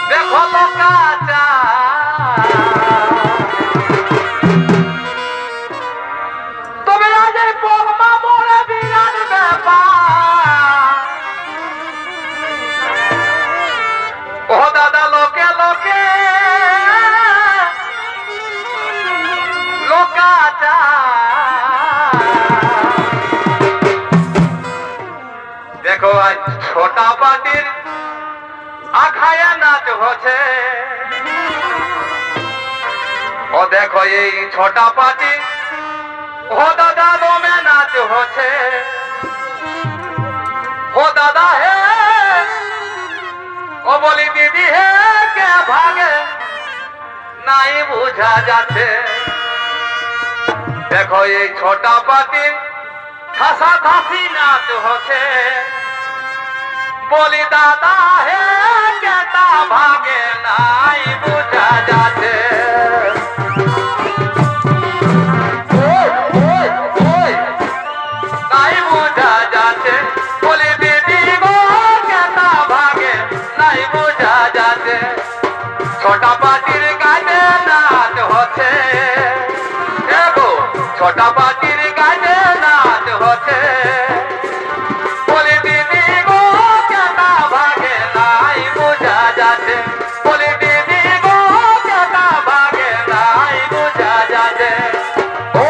देखो लोकाचा তুমি আজ এই পগমা মোরে বিরাট ব্যাপার ও দাদা লোকে লোকে লোকাচা দেখো আজ ছোটা পাটির আখায়া নাচ হচ্ছে ও দেখো এই ছোটা পাটি ও দাদা দমে নাচ হচ্ছে ও দাদা হে ও বলি দিদি হে কে ভাগে নাই বুঝা যাচ্ছে দেখো এই ছোটা পাটি ঠাসা ঠাসি নাচ হচ্ছে বলি দাদা হে কেটা ভাগে নাই বুঝা যাচ্ছে নাই বুঝা যাচ্ছে বলি দিদি গো কেটা ভাগে নাই বুঝা যাচ্ছে ছোটা পাটির গানে নাচ হচ্ছে দেখো ছোটা পাটির গানে নাচ হচ্ছে বলি দিদি গো কেটা ভাগে নাই বুঝা যাচ্ছে বলি দিদি গো কেটা ভাগে নাই বুঝা যাচ্ছে ও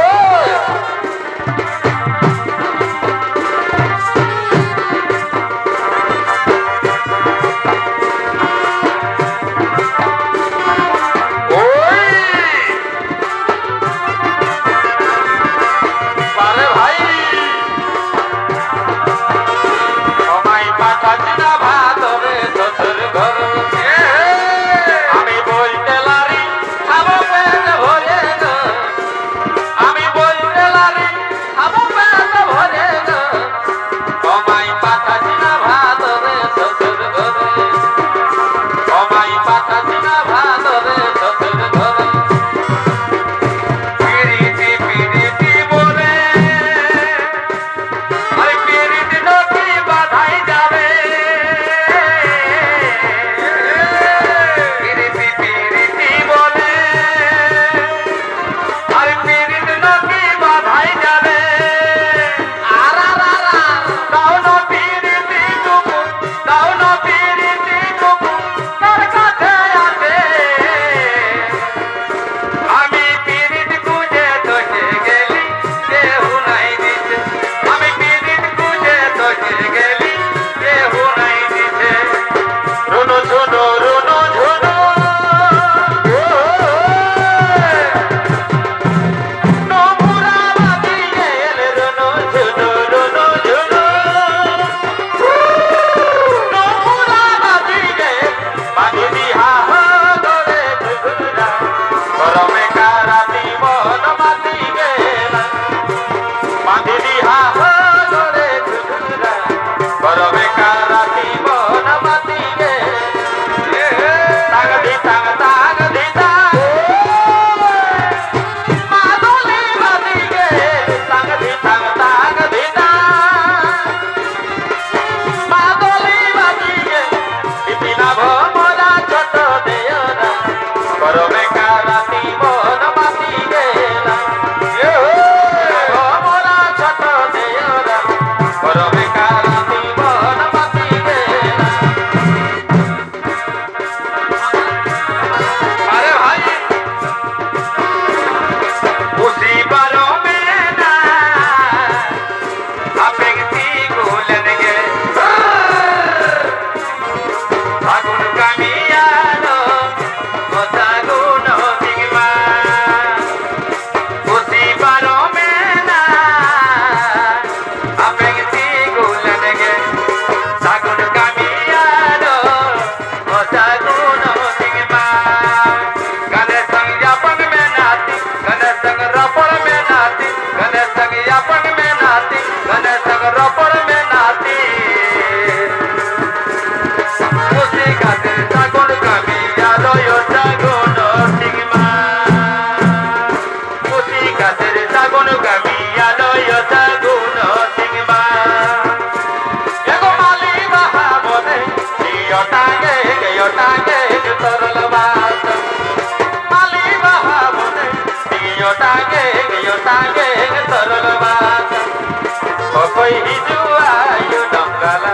कोई हिजुआ यू डंगला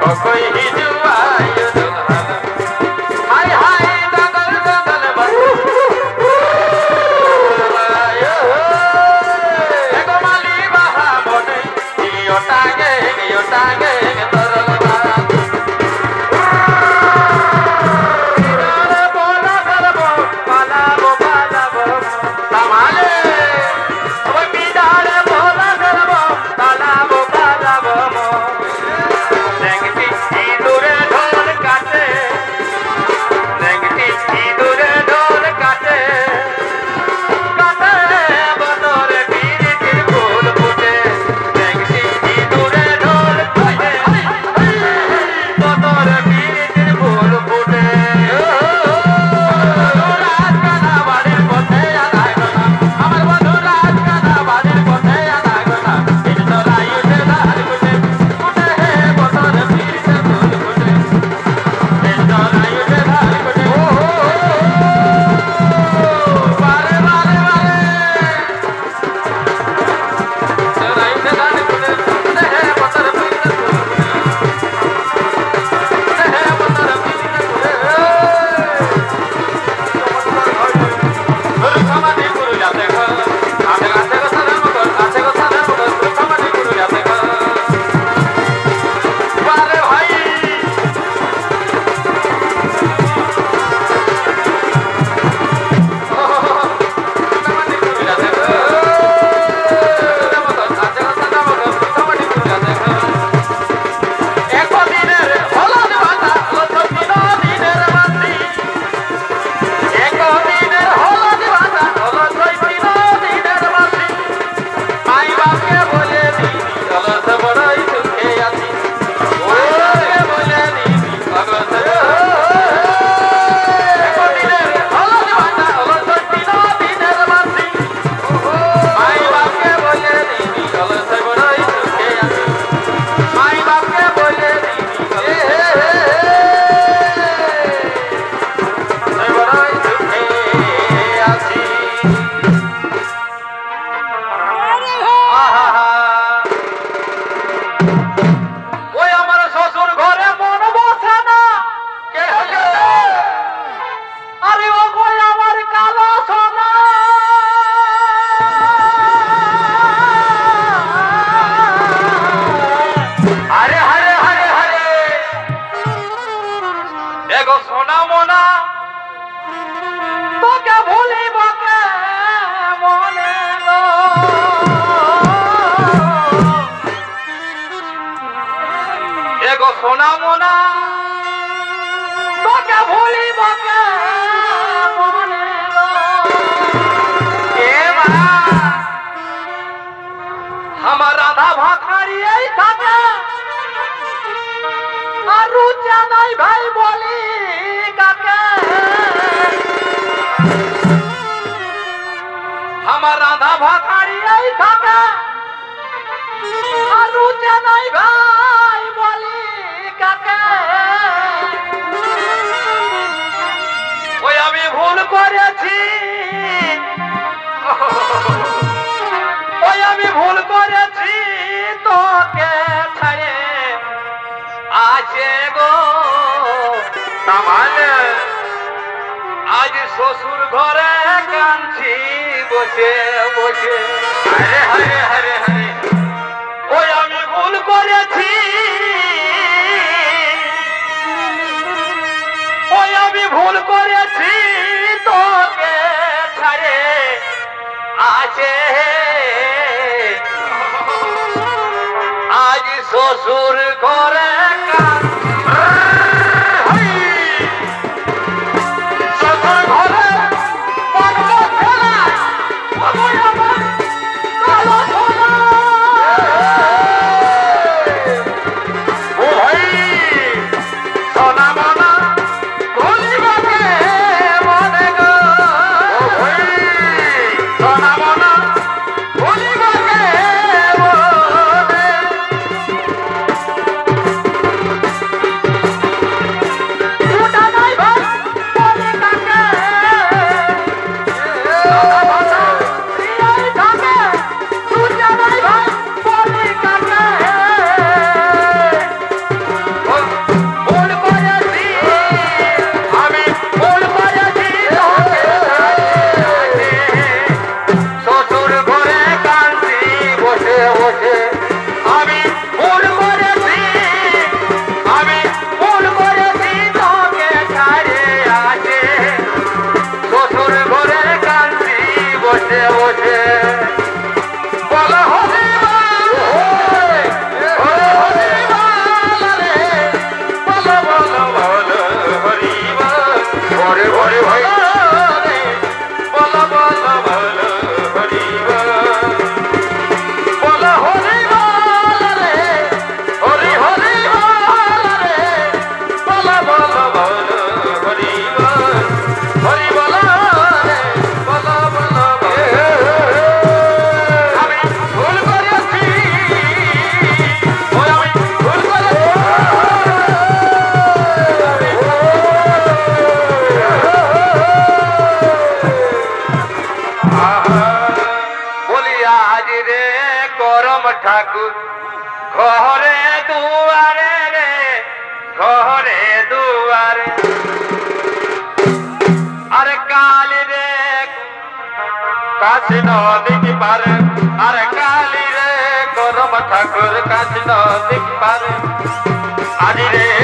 ओ कोई हिजुआ यू डंगला हाय हाय डंगल डंगल बस एको माली बाहा मोने यो टांगे तरलवा बोला करबो पालाबो संभाले सोना मोना तो क्या भूली बके मोने गो हमर राधा भाखारी आई थाके आरु जानाई भाई बोली काके हमर राधा भाखारी आई थाके आरु जानाई भाई बोली ওই আমি ভুল করেছি ওই আমি ভুল করেছি তোকে ছাড়ে আছে গো তামানে আজ শ্বশুর ঘরে কাঁদছি বসে বসে হরে হরে হরে হরে ওই আমি ভুল করেছি ওই আমি ভুল করেছি তোকে ছাড়ে আছে আজ শ্বশুর ঘরে শ্বশুর ঘরে काशी नदी की पार अरे काली रे करम ठाकुर काशी नदी की पार आज रे